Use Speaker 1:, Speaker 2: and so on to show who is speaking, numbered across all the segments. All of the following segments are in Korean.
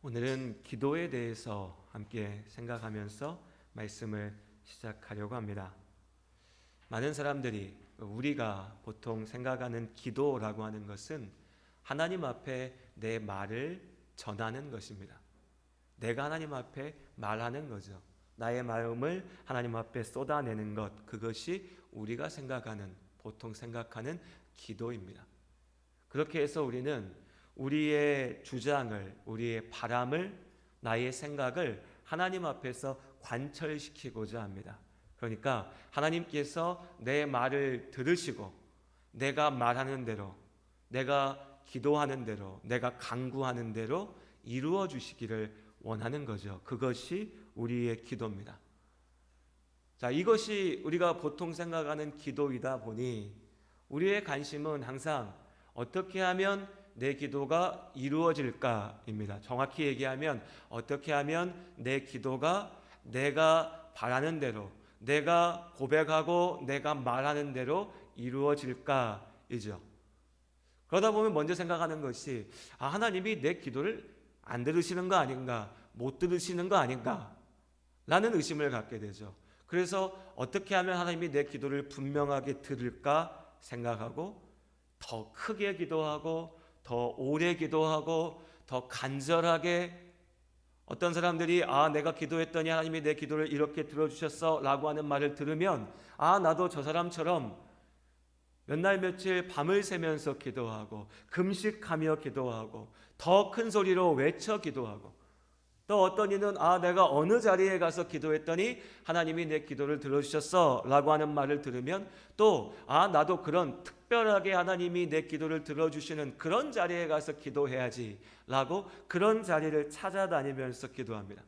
Speaker 1: 오늘은 기도에 대해서 함께 생각하면서 말씀을 시작하려고 합니다. 많은 사람들이 우리가 보통 생각하는 기도라고 하는 것은 하나님 앞에 내 말을 전하는 것입니다. 내가 하나님 앞에 말하는 거죠. 나의 마음을 하나님 앞에 쏟아내는 것, 그것이 우리가 보통 생각하는 기도입니다. 그렇게 해서 우리는 우리의 주장을, 우리의 바람을, 나의 생각을 하나님 앞에서 관철시키고자 합니다. 그러니까 하나님께서 내 말을 들으시고 내가 말하는 대로, 내가 기도하는 대로, 내가 간구하는 대로 이루어 주시기를 원하는 거죠. 그것이 우리의 기도입니다. 자, 이것이 우리가 보통 생각하는 기도이다 보니 우리의 관심은 항상 어떻게 하면 내 기도가 이루어질까입니다. 정확히 얘기하면 어떻게 하면 내 기도가 내가 바라는 대로, 내가 고백하고 내가 말하는 대로 이루어질까이죠. 그러다 보면 먼저 생각하는 것이 하나님이 내 기도를 안 들으시는 거 아닌가, 못 들으시는 거 아닌가 라는 의심을 갖게 되죠. 그래서 어떻게 하면 하나님이 내 기도를 분명하게 들을까 생각하고 더 크게 기도하고 더 오래 기도하고 더 간절하게, 어떤 사람들이 내가 기도했더니 하나님이 내 기도를 이렇게 들어주셨어 라고 하는 말을 들으면 나도 저 사람처럼 몇 날 며칠 밤을 새면서 기도하고 금식하며 기도하고 더 큰 소리로 외쳐 기도하고, 또 어떤 이는 내가 어느 자리에 가서 기도했더니 하나님이 내 기도를 들어주셨어 라고 하는 말을 들으면 또 나도 그런 특별하게 하나님이 내 기도를 들어주시는 그런 자리에 가서 기도해야지 라고 그런 자리를 찾아다니면서 기도합니다.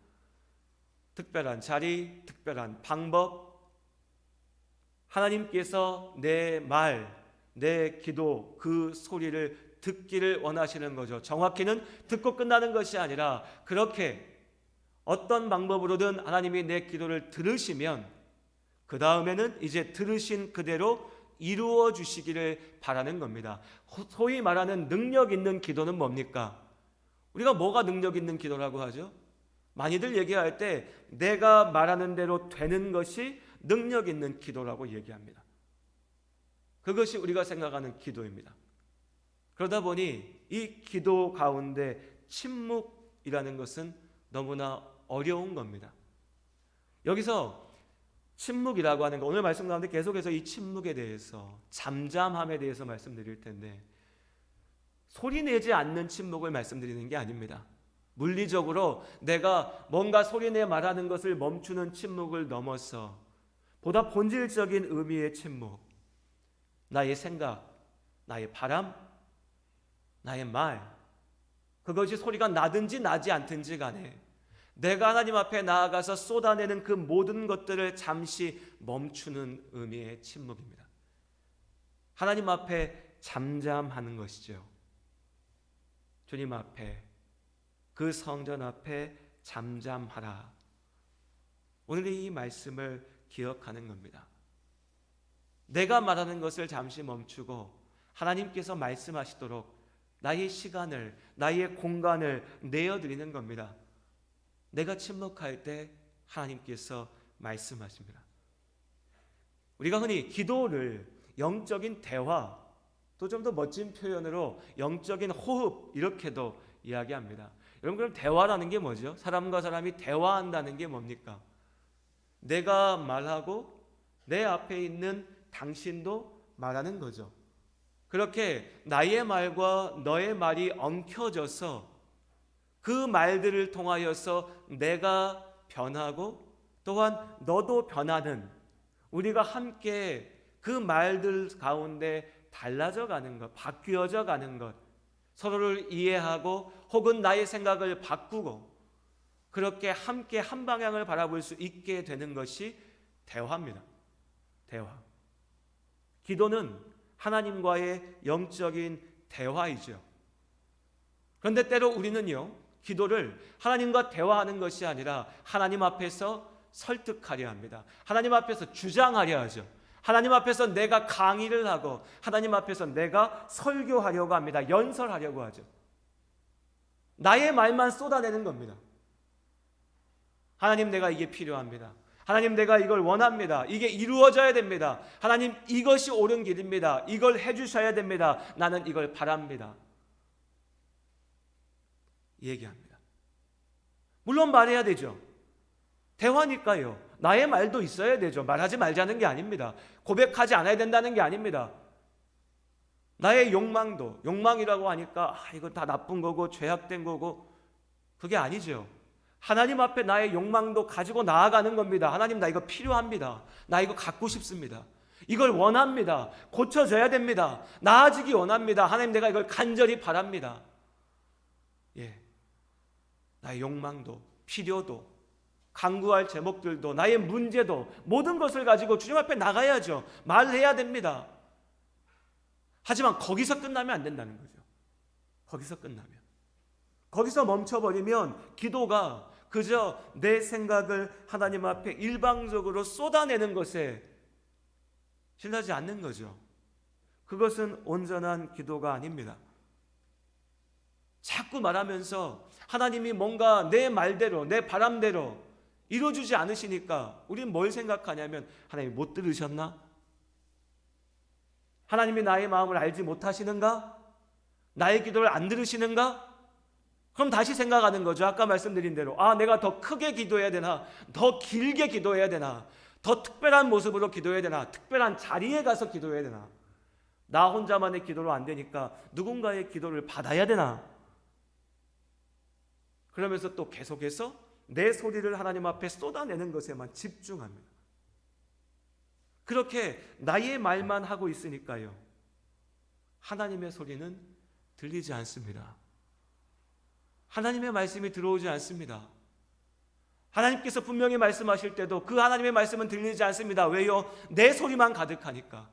Speaker 1: 특별한 자리, 특별한 방법, 하나님께서 내 말, 내 기도, 그 소리를 듣기를 원하시는 거죠. 정확히는 듣고 끝나는 것이 아니라 그렇게 어떤 방법으로든 하나님이 내 기도를 들으시면 그 다음에는 이제 들으신 그대로 이루어 주시기를 바라는 겁니다. 소위 말하는 능력 있는 기도는 뭡니까? 우리가 뭐가 능력 있는 기도라고 하죠? 많이들 얘기할 때 내가 말하는 대로 되는 것이 능력 있는 기도라고 얘기합니다. 그것이 우리가 생각하는 기도입니다. 그러다 보니 이 기도 가운데 침묵이라는 것은 너무나 어려운 겁니다. 여기서 침묵이라고 하는 거, 오늘 말씀 가운데 계속해서 이 침묵에 대해서, 잠잠함에 대해서 말씀드릴 텐데, 소리 내지 않는 침묵을 말씀드리는 게 아닙니다. 물리적으로 내가 뭔가 소리내 말하는 것을 멈추는 침묵을 넘어서 보다 본질적인 의미의 침묵, 나의 생각, 나의 바람, 나의 말, 그것이 소리가 나든지 나지 않든지 간에 내가 하나님 앞에 나아가서 쏟아내는 그 모든 것들을 잠시 멈추는 의미의 침묵입니다. 하나님 앞에 잠잠하는 것이죠. 주님 앞에, 그 성전 앞에 잠잠하라. 오늘 이 말씀을 기억하는 겁니다. 내가 말하는 것을 잠시 멈추고 하나님께서 말씀하시도록 나의 시간을, 나의 공간을 내어드리는 겁니다. 내가 침묵할 때 하나님께서 말씀하십니다. 우리가 흔히 기도를 영적인 대화, 또 좀 더 멋진 표현으로 영적인 호흡, 이렇게도 이야기합니다. 여러분, 그럼 대화라는 게 뭐죠? 사람과 사람이 대화한다는 게 뭡니까? 내가 말하고 내 앞에 있는 당신도 말하는 거죠. 그렇게 나의 말과 너의 말이 엉켜져서 그 말들을 통하여서 내가 변하고 또한 너도 변하는, 우리가 함께 그 말들 가운데 달라져 가는 것, 바뀌어져 가는 것, 서로를 이해하고 혹은 나의 생각을 바꾸고 그렇게 함께 한 방향을 바라볼 수 있게 되는 것이 대화입니다. 대화. 기도는 하나님과의 영적인 대화이죠. 그런데 때로 우리는요, 기도를 하나님과 대화하는 것이 아니라 하나님 앞에서 설득하려 합니다. 하나님 앞에서 주장하려 하죠. 하나님 앞에서 내가 강의를 하고 하나님 앞에서 내가 설교하려고 합니다. 연설하려고 하죠. 나의 말만 쏟아내는 겁니다. 하나님, 내가 이게 필요합니다. 하나님, 내가 이걸 원합니다. 이게 이루어져야 됩니다. 하나님, 이것이 옳은 길입니다. 이걸 해주셔야 됩니다. 나는 이걸 바랍니다. 얘기합니다. 물론 말해야 되죠. 대화니까요. 나의 말도 있어야 되죠. 말하지 말자는 게 아닙니다. 고백하지 않아야 된다는 게 아닙니다. 나의 욕망도, 욕망이라고 하니까 이거 다 나쁜 거고 죄악된 거고, 그게 아니죠. 하나님 앞에 나의 욕망도 가지고 나아가는 겁니다. 하나님, 나 이거 필요합니다. 나 이거 갖고 싶습니다. 이걸 원합니다. 고쳐져야 됩니다. 나아지기 원합니다. 하나님, 내가 이걸 간절히 바랍니다. 나의 욕망도, 필요도, 간구할 제목들도, 나의 문제도, 모든 것을 가지고 주님 앞에 나가야죠. 말해야 됩니다. 하지만 거기서 끝나면 안 된다는 거죠. 거기서 멈춰버리면 기도가 그저 내 생각을 하나님 앞에 일방적으로 쏟아내는 것에 신나지 않는 거죠. 그것은 온전한 기도가 아닙니다. 자꾸 말하면서 하나님이 뭔가 내 말대로, 내 바람대로 이루어주지 않으시니까 우리는 뭘 생각하냐면, 하나님이 못 들으셨나? 하나님이 나의 마음을 알지 못하시는가? 나의 기도를 안 들으시는가? 그럼 다시 생각하는 거죠. 아까 말씀드린 대로 내가 더 크게 기도해야 되나? 더 길게 기도해야 되나? 더 특별한 모습으로 기도해야 되나? 특별한 자리에 가서 기도해야 되나? 나 혼자만의 기도로 안 되니까 누군가의 기도를 받아야 되나? 그러면서 또 계속해서 내 소리를 하나님 앞에 쏟아내는 것에만 집중합니다. 그렇게 나의 말만 하고 있으니까요, 하나님의 소리는 들리지 않습니다. 하나님의 말씀이 들어오지 않습니다. 하나님께서 분명히 말씀하실 때도 그 하나님의 말씀은 들리지 않습니다. 왜요? 내 소리만 가득하니까,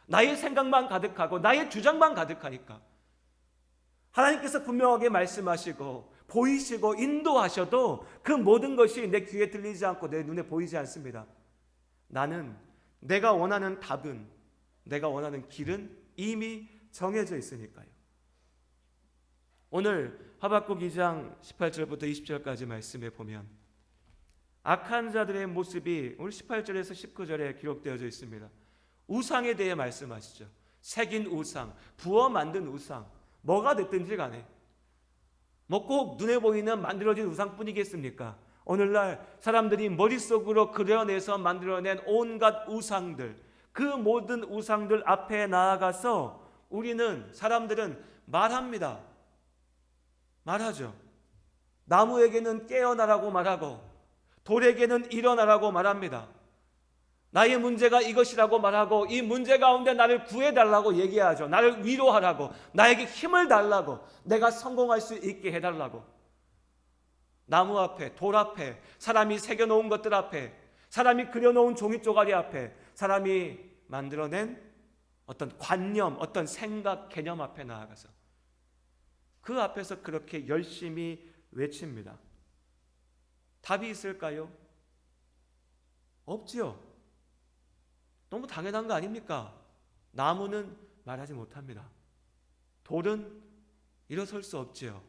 Speaker 1: 나의 생각만 가득하고 나의 주장만 가득하니까. 하나님께서 분명하게 말씀하시고 보이시고 인도하셔도 그 모든 것이 내 귀에 들리지 않고 내 눈에 보이지 않습니다. 나는 내가 원하는 답은, 내가 원하는 길은 이미 정해져 있으니까요. 오늘 하박국 2장 18절부터 20절까지 말씀에 보면 악한 자들의 모습이 오늘 18절에서 19절에 기록되어져 있습니다. 우상에 대해 말씀하시죠. 새긴 우상, 부어 만든 우상, 뭐가 됐든지 간에 꼭 눈에 보이는 만들어진 우상뿐이겠습니까? 오늘날 사람들이 머릿속으로 그려내서 만들어낸 온갖 우상들, 그 모든 우상들 앞에 나아가서 사람들은 말합니다. 말하죠. 나무에게는 깨어나라고 말하고 돌에게는 일어나라고 말합니다. 나의 문제가 이것이라고 말하고 이 문제 가운데 나를 구해달라고 얘기하죠. 나를 위로하라고, 나에게 힘을 달라고, 내가 성공할 수 있게 해달라고. 나무 앞에, 돌 앞에, 사람이 새겨놓은 것들 앞에, 사람이 그려놓은 종이 쪼가리 앞에, 사람이 만들어낸 어떤 관념, 어떤 생각, 개념 앞에 나아가서 그 앞에서 그렇게 열심히 외칩니다. 답이 있을까요? 없지요. 너무 당연한 거 아닙니까? 나무는 말하지 못합니다. 돌은 일어설 수 없지요.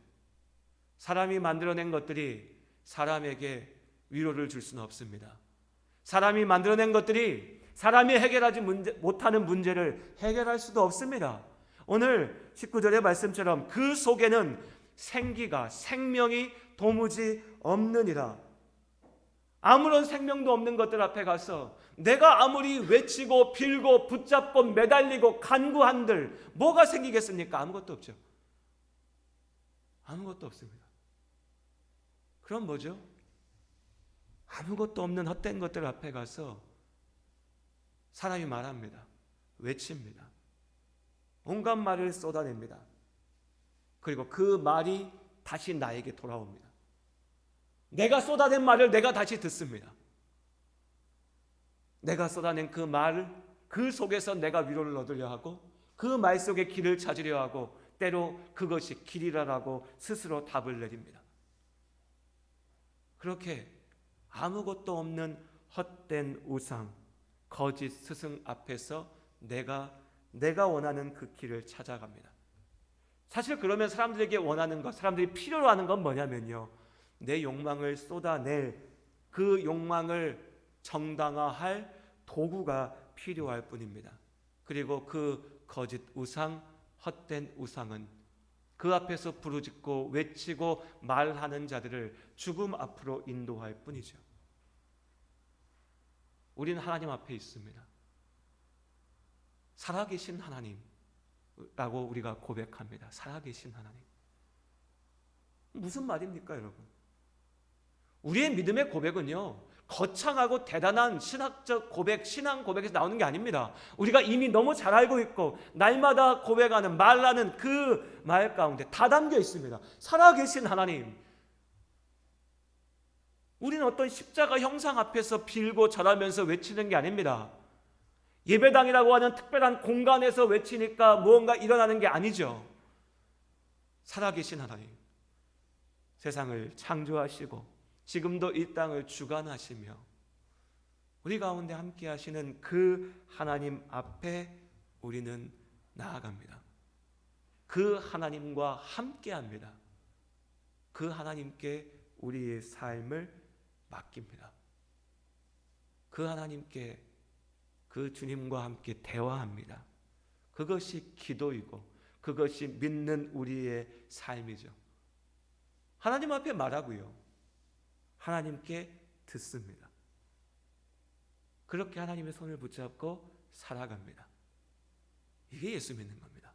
Speaker 1: 사람이 만들어낸 것들이 사람에게 위로를 줄 수는 없습니다. 사람이 만들어낸 것들이 사람이 해결하지 못하는 문제를 해결할 수도 없습니다. 오늘 19절의 말씀처럼 그 속에는 생기가, 생명이 도무지 없느니라. 아무런 생명도 없는 것들 앞에 가서 내가 아무리 외치고 빌고 붙잡고 매달리고 간구한들 뭐가 생기겠습니까? 아무것도 없죠. 아무것도 없습니다. 그럼 뭐죠? 아무것도 없는 헛된 것들 앞에 가서 사람이 말합니다. 외칩니다. 온갖 말을 쏟아냅니다. 그리고 그 말이 다시 나에게 돌아옵니다. 내가 쏟아낸 말을 내가 다시 듣습니다. 내가 쏟아낸 그 말을 그 속에서 내가 위로를 얻으려 하고 그 말 속에 길을 찾으려 하고 때로 그것이 길이라고 스스로 답을 내립니다. 그렇게 아무것도 없는 헛된 우상, 거짓 스승 앞에서 내가 원하는 그 길을 찾아갑니다. 사실 그러면 사람들에게 원하는 것, 사람들이 필요로 하는 건 뭐냐면요, 내 욕망을 쏟아낼 그 욕망을 정당화할 도구가 필요할 뿐입니다. 그리고 그 거짓 우상, 헛된 우상은 그 앞에서 부르짖고 외치고 말하는 자들을 죽음 앞으로 인도할 뿐이죠. 우리는 하나님 앞에 있습니다. 살아계신 하나님라고 우리가 고백합니다. 살아계신 하나님. 무슨 말입니까, 여러분? 우리의 믿음의 고백은요, 거창하고 대단한 신학적 고백, 신앙 고백에서 나오는 게 아닙니다. 우리가 이미 너무 잘 알고 있고 날마다 고백하는, 말하는 그 말 가운데 다 담겨 있습니다. 살아계신 하나님. 우리는 어떤 십자가 형상 앞에서 빌고 절하면서 외치는 게 아닙니다. 예배당이라고 하는 특별한 공간에서 외치니까 무언가 일어나는 게 아니죠. 살아계신 하나님, 세상을 창조하시고 지금도 이 땅을 주관하시며 우리 가운데 함께 하시는 그 하나님 앞에 우리는 나아갑니다. 그 하나님과 함께 합니다. 그 하나님께 우리의 삶을 맡깁니다. 그 하나님께, 그 주님과 함께 대화합니다. 그것이 기도이고 그것이 믿는 우리의 삶이죠. 하나님 앞에 말하고요, 하나님께 듣습니다. 그렇게 하나님의 손을 붙잡고 살아갑니다. 이게 예수 믿는 겁니다.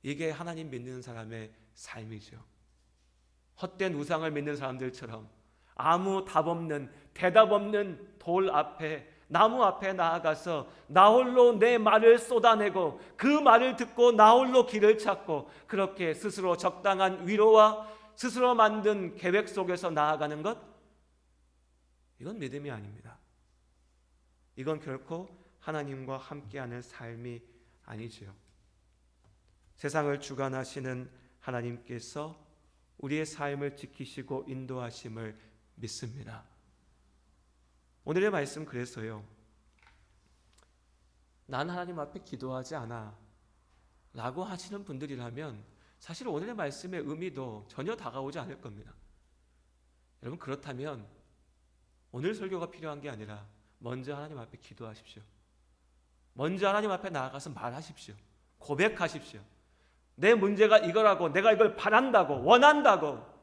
Speaker 1: 이게 하나님 믿는 사람의 삶이죠. 헛된 우상을 믿는 사람들처럼 아무 답 없는, 대답 없는 돌 앞에, 나무 앞에 나아가서 나 홀로 내 말을 쏟아내고 그 말을 듣고 나 홀로 길을 찾고 그렇게 스스로 적당한 위로와 스스로 만든 계획 속에서 나아가는 것, 이건 믿음이 아닙니다. 이건 결코 하나님과 함께하는 삶이 아니지요. 세상을 주관하시는 하나님께서 우리의 삶을 지키시고 인도하심을 믿습니다. 오늘의 말씀 그래서요, 난 하나님 앞에 기도하지 않아 라고 하시는 분들이라면 사실 오늘의 말씀의 의미도 전혀 다가오지 않을 겁니다. 여러분, 그렇다면 오늘 설교가 필요한 게 아니라 먼저 하나님 앞에 기도하십시오. 먼저 하나님 앞에 나아가서 말하십시오. 고백하십시오. 내 문제가 이거라고, 내가 이걸 바란다고, 원한다고.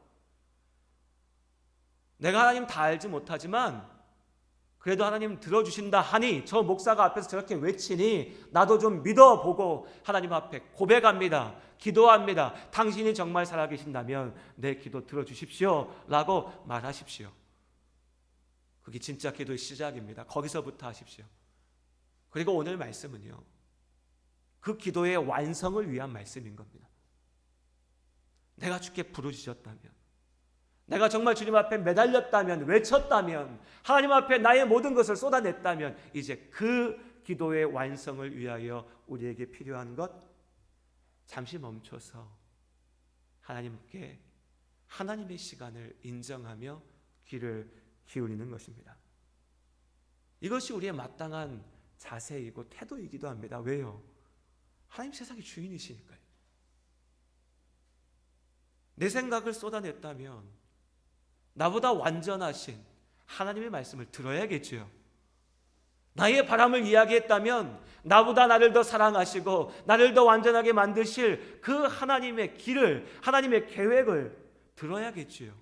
Speaker 1: 내가 하나님 다 알지 못하지만 그래도 하나님 들어주신다 하니 저 목사가 앞에서 저렇게 외치니 나도 좀 믿어보고 하나님 앞에 고백합니다. 기도합니다. 당신이 정말 살아계신다면 내 기도 들어주십시오 라고 말하십시오. 그게 진짜 기도의 시작입니다. 거기서부터 하십시오. 그리고 오늘 말씀은요, 그 기도의 완성을 위한 말씀인 겁니다. 내가 주께 부르짖었다면, 내가 정말 주님 앞에 매달렸다면, 외쳤다면, 하나님 앞에 나의 모든 것을 쏟아냈다면 이제 그 기도의 완성을 위하여 우리에게 필요한 것, 잠시 멈춰서 하나님께 하나님의 시간을 인정하며 귀를 기울이는 것입니다. 이것이 우리의 마땅한 자세이고 태도이기도 합니다. 왜요? 하나님 세상의 주인이시니까요. 내 생각을 쏟아냈다면 나보다 완전하신 하나님의 말씀을 들어야겠죠. 나의 바람을 이야기했다면 나보다 나를 더 사랑하시고 나를 더 완전하게 만드실 그 하나님의 길을, 하나님의 계획을 들어야겠죠.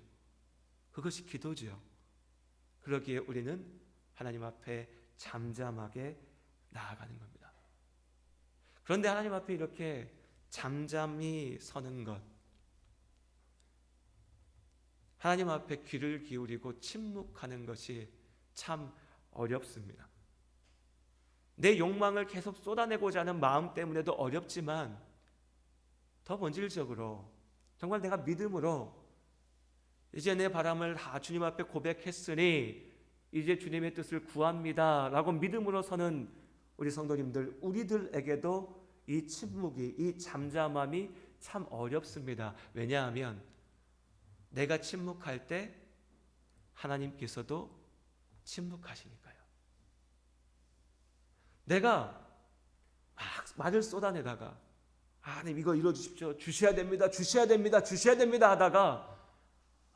Speaker 1: 그것이 기도지요. 그러기에 우리는 하나님 앞에 잠잠하게 나아가는 겁니다. 그런데 하나님 앞에 이렇게 잠잠히 서는 것, 하나님 앞에 귀를 기울이고 침묵하는 것이 참 어렵습니다. 내 욕망을 계속 쏟아내고자 하는 마음 때문에도 어렵지만 더 본질적으로 정말 내가 믿음으로 이제 내 바람을 다 주님 앞에 고백했으니 이제 주님의 뜻을 구합니다 라고 믿음으로 서는 우리 성도님들, 우리들에게도 이 침묵이, 이 잠잠함이 참 어렵습니다. 왜냐하면 내가 침묵할 때 하나님께서도 침묵하시니까요. 내가 막 말을 쏟아내다가 하나님 이거 이뤄주십시오. 주셔야 됩니다. 주셔야 됩니다. 주셔야 됩니다 하다가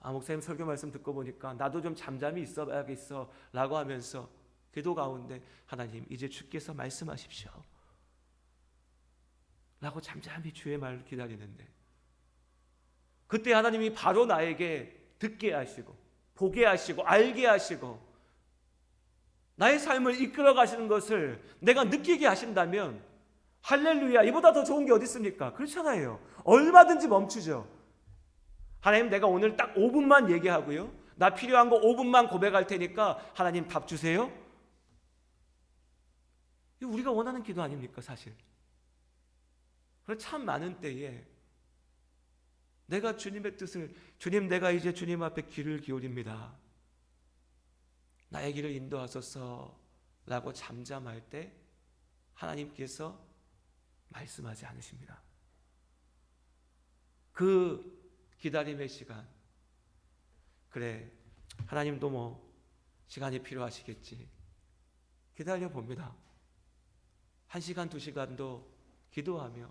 Speaker 1: 목사님 설교 말씀 듣고 보니까 나도 좀 잠잠히 있어봐야겠어 라고 하면서 기도 가운데 하나님 이제 주께서 말씀하십시오 라고 잠잠히 주의 말을 기다리는데 그때 하나님이 바로 나에게 듣게 하시고 보게 하시고 알게 하시고 나의 삶을 이끌어 가시는 것을 내가 느끼게 하신다면 할렐루야, 이보다 더 좋은 게 어디 있습니까? 그렇잖아요. 얼마든지 멈추죠. 하나님 내가 오늘 딱 5분만 얘기하고요, 나 필요한 거 5분만 고백할 테니까 하나님 답 주세요. 이거 우리가 원하는 기도 아닙니까 사실? 그래서 참 많은 때에 내가 주님의 뜻을, 주님 내가 이제 주님 앞에 귀를 기울입니다, 나의 길을 인도하소서 라고 잠잠할 때 하나님께서 말씀하지 않으십니다. 그 기다림의 시간, 그래 하나님도 뭐 시간이 필요하시겠지 기다려 봅니다. 1시간 2시간도 기도하며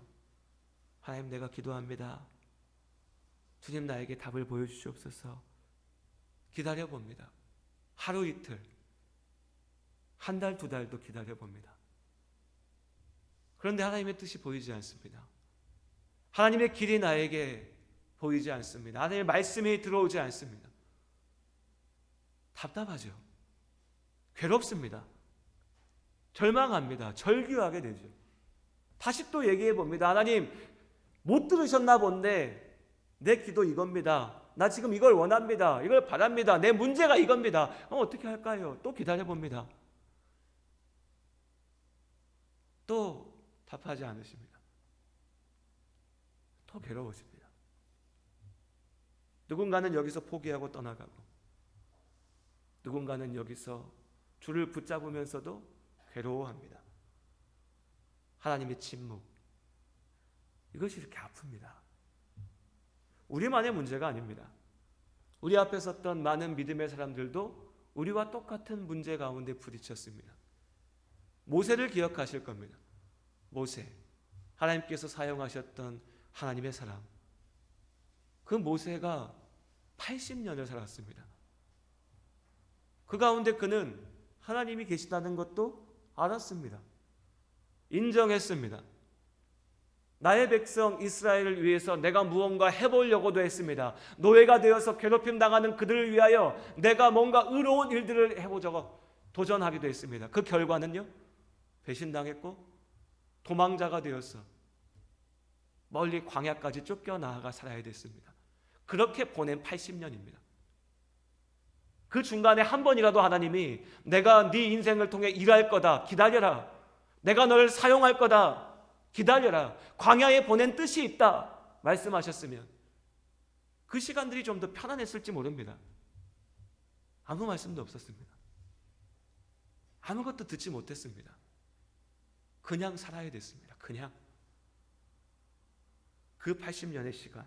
Speaker 1: 하나님 내가 기도합니다, 주님 나에게 답을 보여주시옵소서 기다려 봅니다. 하루 이틀, 한 달, 2달도 기다려 봅니다. 그런데 하나님의 뜻이 보이지 않습니다. 하나님의 길이 나에게 보이지 않습니다. 하나님의 말씀이 들어오지 않습니다. 답답하죠. 괴롭습니다. 절망합니다. 절규하게 되죠. 다시 또 얘기해 봅니다. 하나님 못 들으셨나 본데 내 기도 이겁니다. 나 지금 이걸 원합니다. 이걸 바랍니다. 내 문제가 이겁니다. 어떻게 할까요? 또 기다려 봅니다. 또 답하지 않으십니다. 더 괴로워집니다. 누군가는 여기서 포기하고 떠나가고, 누군가는 여기서 줄을 붙잡으면서도 괴로워합니다. 하나님의 침묵, 이것이 이렇게 아픕니다. 우리만의 문제가 아닙니다. 우리 앞에 섰던 많은 믿음의 사람들도 우리와 똑같은 문제 가운데 부딪혔습니다. 모세를 기억하실 겁니다. 모세, 하나님께서 사용하셨던 하나님의 사람. 그 모세가 80년을 살았습니다. 그 가운데 그는 하나님이 계시다는 것도 알았습니다. 인정했습니다. 나의 백성 이스라엘을 위해서 내가 무언가 해보려고도 했습니다. 노예가 되어서 괴롭힘 당하는 그들을 위하여 내가 뭔가 의로운 일들을 해보자고 도전하기도 했습니다. 그 결과는요, 배신당했고 도망자가 되어서 멀리 광야까지 쫓겨나가 살아야 됐습니다. 그렇게 보낸 80년입니다. 그 중간에 한 번이라도 하나님이 내가 네 인생을 통해 일할 거다, 기다려라, 내가 너를 사용할 거다, 기다려라, 광야에 보낸 뜻이 있다 말씀하셨으면 그 시간들이 좀 더 편안했을지 모릅니다. 아무 말씀도 없었습니다. 아무것도 듣지 못했습니다. 그냥 살아야 됐습니다. 그냥. 그 80년의 시간,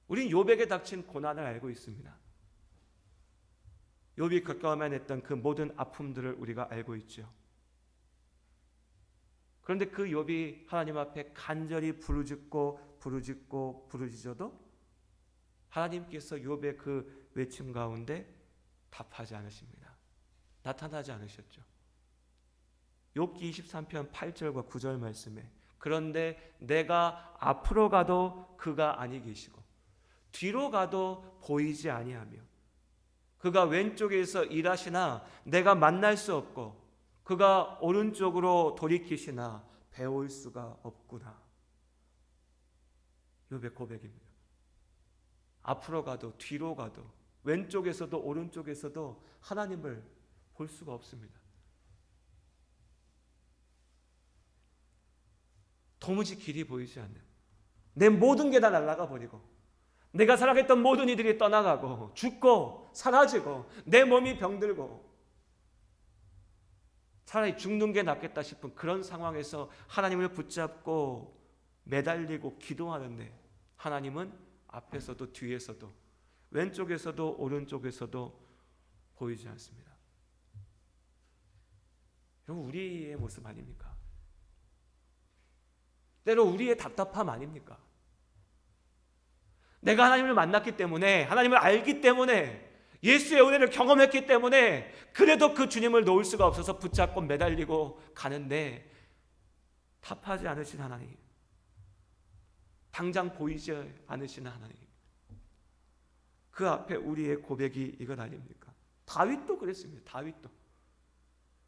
Speaker 1: 우린 욥에게 닥친 고난을 알고 있습니다. 욥이 겪어야만 했던 그 모든 아픔들을 우리가 알고 있죠. 그런데 그 욥이 하나님 앞에 간절히 부르짖어도 하나님께서 욥의 그 외침 가운데 답하지 않으십니다. 나타나지 않으셨죠. 욥기 23편 8절과 9절 말씀에 그런데 내가 앞으로 가도 그가 아니 계시고 뒤로 가도 보이지 아니하며 그가 왼쪽에서 일하시나 내가 만날 수 없고 그가 오른쪽으로 돌이키시나 배울 수가 없구나. 욥의 고백입니다. 앞으로 가도 뒤로 가도 왼쪽에서도 오른쪽에서도 하나님을 볼 수가 없습니다. 도무지 길이 보이지 않는, 내 모든 게 다 날아가 버리고 내가 살아갔던 모든 이들이 떠나가고 죽고 사라지고 내 몸이 병들고 차라리 죽는 게 낫겠다 싶은 그런 상황에서 하나님을 붙잡고 매달리고 기도하는데 하나님은 앞에서도 뒤에서도 왼쪽에서도 오른쪽에서도 보이지 않습니다. 여러분, 우리의 모습 아닙니까? 때로 우리의 답답함 아닙니까? 내가 하나님을 만났기 때문에, 하나님을 알기 때문에, 예수의 은혜를 경험했기 때문에 그래도 그 주님을 놓을 수가 없어서 붙잡고 매달리고 가는데 답하지 않으신 하나님, 당장 보이지 않으시는 하나님, 그 앞에 우리의 고백이 이것 아닙니까? 다윗도 그랬습니다. 다윗도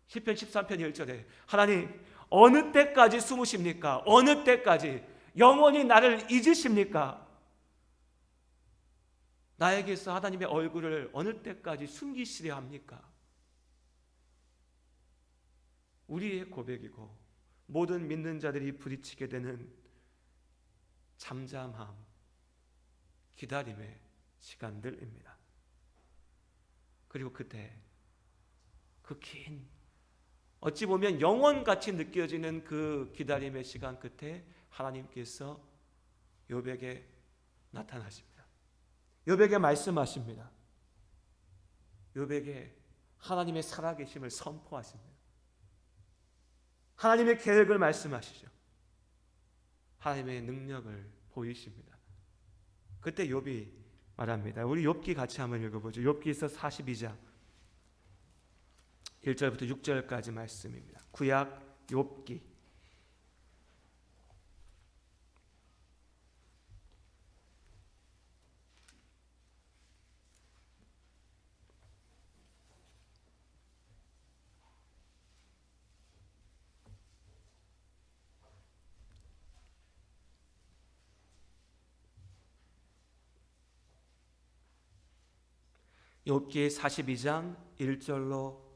Speaker 1: 시편 13편 1절에 하나님 어느 때까지 숨으십니까? 어느 때까지 영원히 나를 잊으십니까? 나에게서 하나님의 얼굴을 어느 때까지 숨기시려 합니까? 우리의 고백이고 모든 믿는 자들이 부딪히게 되는 잠잠함, 기다림의 시간들입니다. 그리고 그때 그 긴, 어찌 보면 영원같이 느껴지는 그 기다림의 시간 끝에 하나님께서 욥에게 나타나십니다. 욥에게 말씀하십니다. 욥에게 하나님의 살아계심을 선포하십니다. 하나님의 계획을 말씀하시죠. 하나님의 능력을 보이십니다. 그때 욥이 말합니다. 우리 욥기 같이 한번 읽어보죠. 욥기서 42장 1절부터 6절까지 말씀입니다. 구약 욥기. 욥기 42장 1절로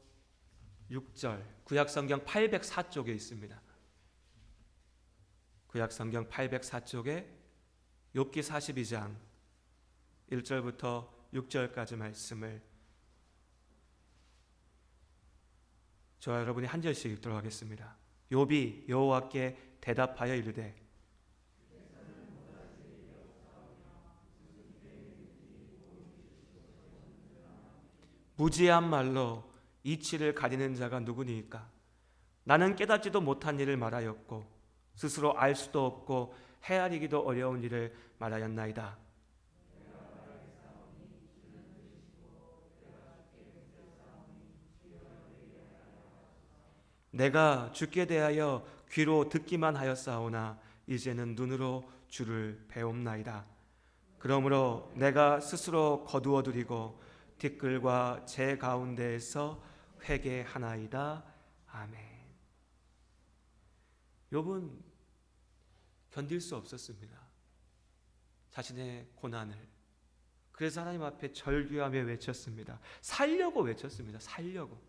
Speaker 1: 6절, 구약성경 804쪽에 있습니다. 구약성경 804쪽에 욥기 42장 1절부터 6절까지 말씀을 저와 여러분이 한 절씩 읽도록 하겠습니다. 욥이 여호와께 대답하여 이르되 무지한 말로 이치를 가리는 자가 누구니까? 나는 깨닫지도 못한 일을 말하였고 스스로 알 수도 없고 헤아리기도 어려운 일을 말하였나이다. 내가 주께 대하여 귀로 듣기만 하였사오나 이제는 눈으로 주를 배움나이다. 그러므로 내가 스스로 거두어드리고 티끌과 제 가운데에서 회개하나이다. 아멘. 욥은 견딜 수 없었습니다. 자신의 고난을. 그래서 하나님 앞에 절규하며 외쳤습니다. 살려고 외쳤습니다. 살려고.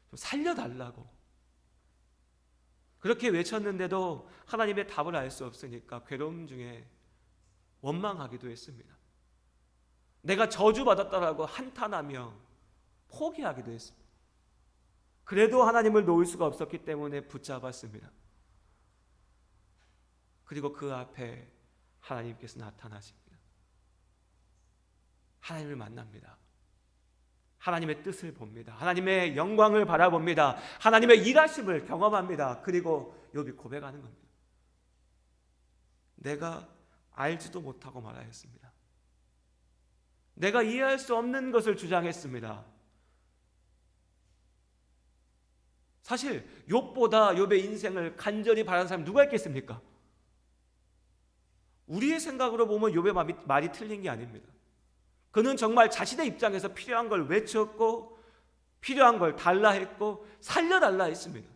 Speaker 1: 좀 살려달라고. 그렇게 외쳤는데도 하나님의 답을 알 수 없으니까 괴로움 중에 원망하기도 했습니다. 내가 저주받았다라고 한탄하며 포기하기도 했습니다. 그래도 하나님을 놓을 수가 없었기 때문에 붙잡았습니다. 그리고 그 앞에 하나님께서 나타나십니다. 하나님을 만납니다. 하나님의 뜻을 봅니다. 하나님의 영광을 바라봅니다. 하나님의 일하심을 경험합니다. 그리고 욥이 고백하는 겁니다. 내가 알지도 못하고 말하였습니다. 내가 이해할 수 없는 것을 주장했습니다. 사실 욥보다 욥의 인생을 간절히 바라는 사람이 누가 있겠습니까? 우리의 생각으로 보면 욥의 말이 틀린 게 아닙니다. 그는 정말 자신의 입장에서 필요한 걸 외쳤고 필요한 걸 달라 했고 살려달라 했습니다.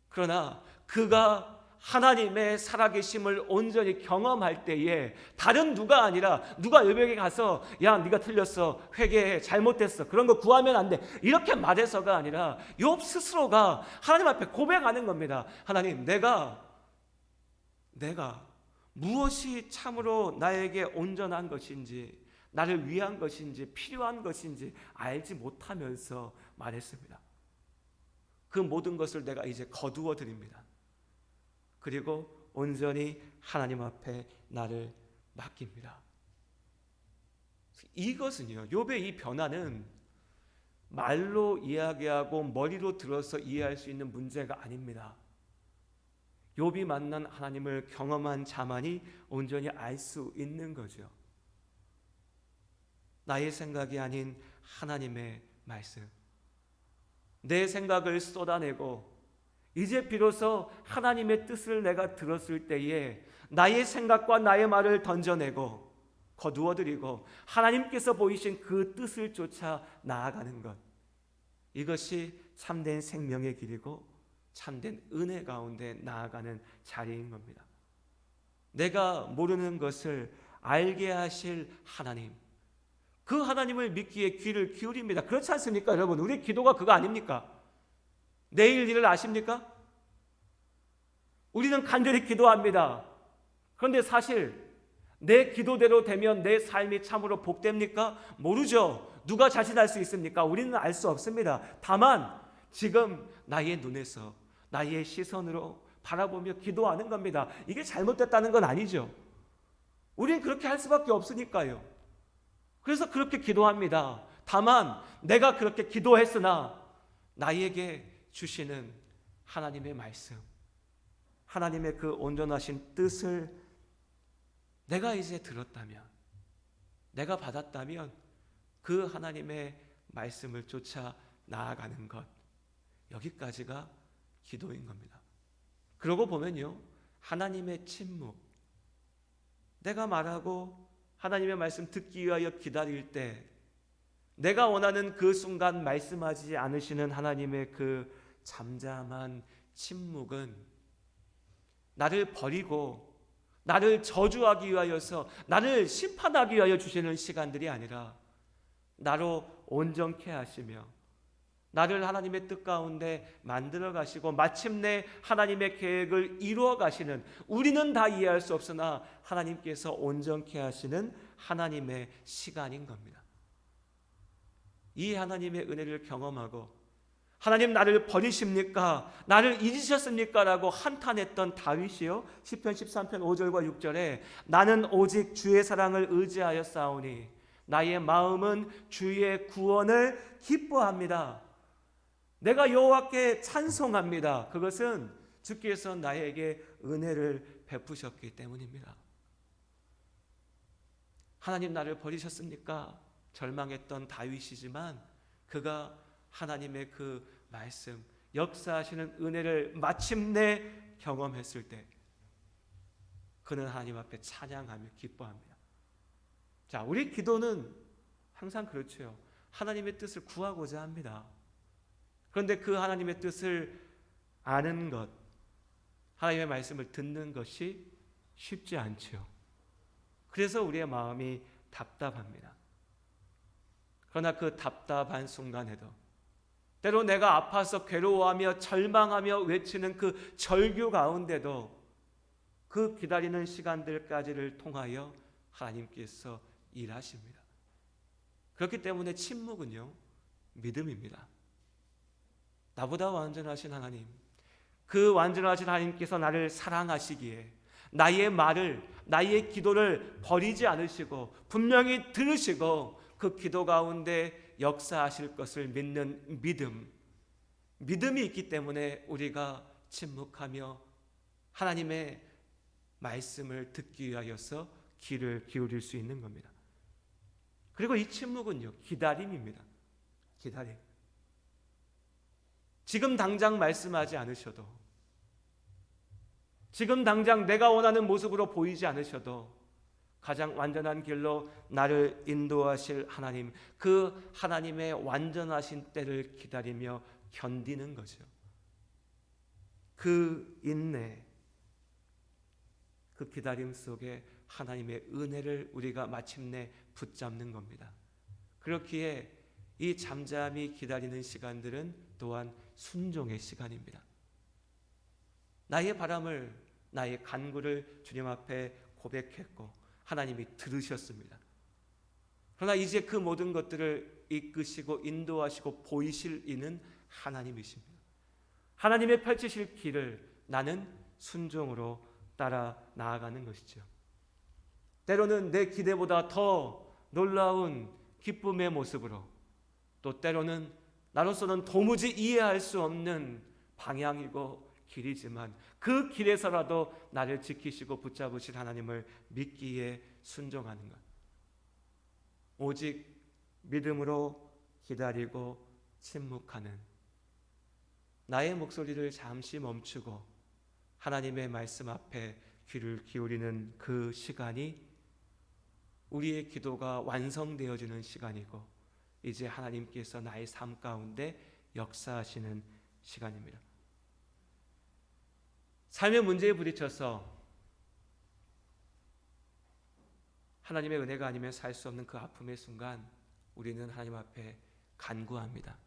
Speaker 1: 그러나 그가 하나님의 살아계심을 온전히 경험할 때에 다른 누가 아니라 누가 욥에게 가서 야 네가 틀렸어, 회개해, 잘못됐어, 그런 거 구하면 안 돼 이렇게 말해서가 아니라 욥 스스로가 하나님 앞에 고백하는 겁니다. 하나님, 내가 무엇이 참으로 나에게 온전한 것인지, 나를 위한 것인지, 필요한 것인지 알지 못하면서 말했습니다. 그 모든 것을 내가 이제 거두어 드립니다. 그리고 온전히 하나님 앞에 나를 맡깁니다. 이것은요, 욥의 이 변화는 말로 이야기하고 머리로 들어서 이해할 수 있는 문제가 아닙니다. 욥이 만난 하나님을 경험한 자만이 온전히 알 수 있는 거죠. 나의 생각이 아닌 하나님의 말씀. 내 생각을 쏟아내고 이제 비로소 하나님의 뜻을 내가 들었을 때에 나의 생각과 나의 말을 던져내고 거두어드리고 하나님께서 보이신 그 뜻을 쫓아 나아가는 것, 이것이 참된 생명의 길이고 참된 은혜 가운데 나아가는 자리인 겁니다. 내가 모르는 것을 알게 하실 하나님, 그 하나님을 믿기에 귀를 기울입니다. 그렇지 않습니까, 여러분? 우리 기도가 그거 아닙니까? 내일 일을 아십니까? 우리는 간절히 기도합니다. 그런데 사실 내 기도대로 되면 내 삶이 참으로 복됩니까? 모르죠. 누가 자신할 수 있습니까? 우리는 알 수 없습니다. 다만 지금 나의 눈에서 나의 시선으로 바라보며 기도하는 겁니다. 이게 잘못됐다는 건 아니죠. 우리는 그렇게 할 수밖에 없으니까요. 그래서 그렇게 기도합니다. 다만 내가 그렇게 기도했으나 나에게 주시는 하나님의 말씀, 하나님의 그 온전하신 뜻을 내가 이제 들었다면, 내가 받았다면 그 하나님의 말씀을 쫓아 나아가는 것, 여기까지가 기도인 겁니다. 그러고 보면요, 하나님의 침묵, 내가 말하고 하나님의 말씀 듣기 위하여 기다릴 때 내가 원하는 그 순간 말씀하지 않으시는 하나님의 그 잠잠한 침묵은 나를 버리고 나를 저주하기 위하여서, 나를 심판하기 위하여 주시는 시간들이 아니라 나로 온전케 하시며 나를 하나님의 뜻 가운데 만들어 가시고 마침내 하나님의 계획을 이루어 가시는, 우리는 다 이해할 수 없으나 하나님께서 온전케 하시는 하나님의 시간인 겁니다. 이 하나님의 은혜를 경험하고 하나님 나를 버리십니까? 나를 잊으셨습니까? 라고 한탄했던 다윗이요, 시편 13편 5절과 6절에 나는 오직 주의 사랑을 의지하여 싸우니 나의 마음은 주의 구원을 기뻐합니다. 내가 여호와께 찬송합니다. 그것은 주께서 나에게 은혜를 베푸셨기 때문입니다. 하나님 나를 버리셨습니까? 절망했던 다윗이지만 그가 하나님의 그 말씀, 역사하시는 은혜를 마침내 경험했을 때 그는 하나님 앞에 찬양하며 기뻐합니다. 자, 우리 기도는 항상 그렇죠. 하나님의 뜻을 구하고자 합니다. 그런데 그 하나님의 뜻을 아는 것, 하나님의 말씀을 듣는 것이 쉽지 않죠. 그래서 우리의 마음이 답답합니다. 그러나 그 답답한 순간에도, 때로 내가 아파서 괴로워하며 절망하며 외치는 그 절규 가운데도 그 기다리는 시간들까지를 통하여 하나님께서 일하십니다. 그렇기 때문에 침묵은요, 믿음입니다. 나보다 완전하신 하나님, 그 완전하신 하나님께서 나를 사랑하시기에 나의 말을, 나의 기도를 버리지 않으시고 분명히 들으시고 그 기도 가운데 역사하실 것을 믿는 믿음, 믿음이 있기 때문에 우리가 침묵하며 하나님의 말씀을 듣기 위하여서 귀를 기울일 수 있는 겁니다. 그리고 이 침묵은요, 기다림입니다. 기다림. 지금 당장 말씀하지 않으셔도, 지금 당장 내가 원하는 모습으로 보이지 않으셔도 가장 완전한 길로 나를 인도하실 하나님, 그 하나님의 완전하신 때를 기다리며 견디는 거죠. 그 인내, 그 기다림 속에 하나님의 은혜를 우리가 마침내 붙잡는 겁니다. 그렇기에 이 잠잠히 기다리는 시간들은 또한 순종의 시간입니다. 나의 바람을, 나의 간구를 주님 앞에 고백했고 하나님이 들으셨습니다. 그러나 이제 그 모든 것들을 이끄시고 인도하시고 보이실 이는 하나님이십니다. 하나님의 펼치실 길을 나는 순종으로 따라 나아가는 것이죠. 때로는 내 기대보다 더 놀라운 기쁨의 모습으로, 또 때로는 나로서는 도무지 이해할 수 없는 방향이고 길이지만 그 길에서라도 나를 지키시고 붙잡으실 하나님을 믿기에 순종하는 것. 오직 믿음으로 기다리고 침묵하는, 나의 목소리를 잠시 멈추고 하나님의 말씀 앞에 귀를 기울이는 그 시간이 우리의 기도가 완성되어지는 시간이고, 이제 하나님께서 나의 삶 가운데 역사하시는 시간입니다. 삶의 문제에 부딪혀서 하나님의 은혜가 아니면 살 수 없는 그 아픔의 순간 우리는 하나님 앞에 간구합니다.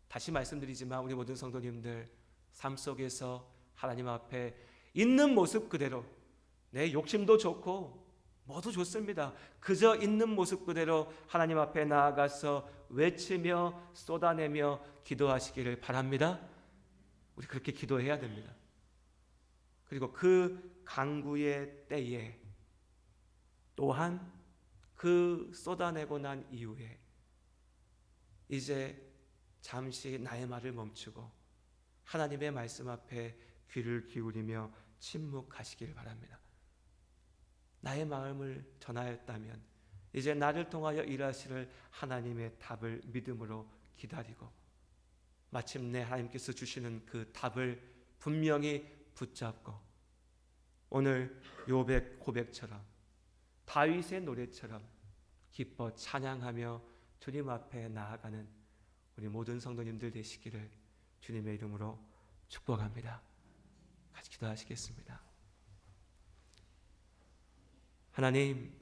Speaker 1: 다시 말씀드리지만 우리 모든 성도님들 삶 속에서 하나님 앞에 있는 모습 그대로, 내 욕심도 좋고 뭐도 좋습니다. 그저 있는 모습 그대로 하나님 앞에 나아가서 외치며 쏟아내며 기도하시기를 바랍니다. 우리 그렇게 기도해야 됩니다. 그리고 그 간구의 때에 또한 그 쏟아내고 난 이후에 이제 잠시 나의 말을 멈추고 하나님의 말씀 앞에 귀를 기울이며 침묵하시길 바랍니다. 나의 마음을 전하였다면 이제 나를 통하여 일하실 하나님의 답을 믿음으로 기다리고 마침내 하나님께서 주시는 그 답을 분명히 붙잡고 오늘 욥의 고백처럼 다윗의 노래처럼 기뻐 찬양하며 주님 앞에 나아가는 우리 모든 성도님들 되시기를 주님의 이름으로 축복합니다. 같이 기도하시겠습니다. 하나님,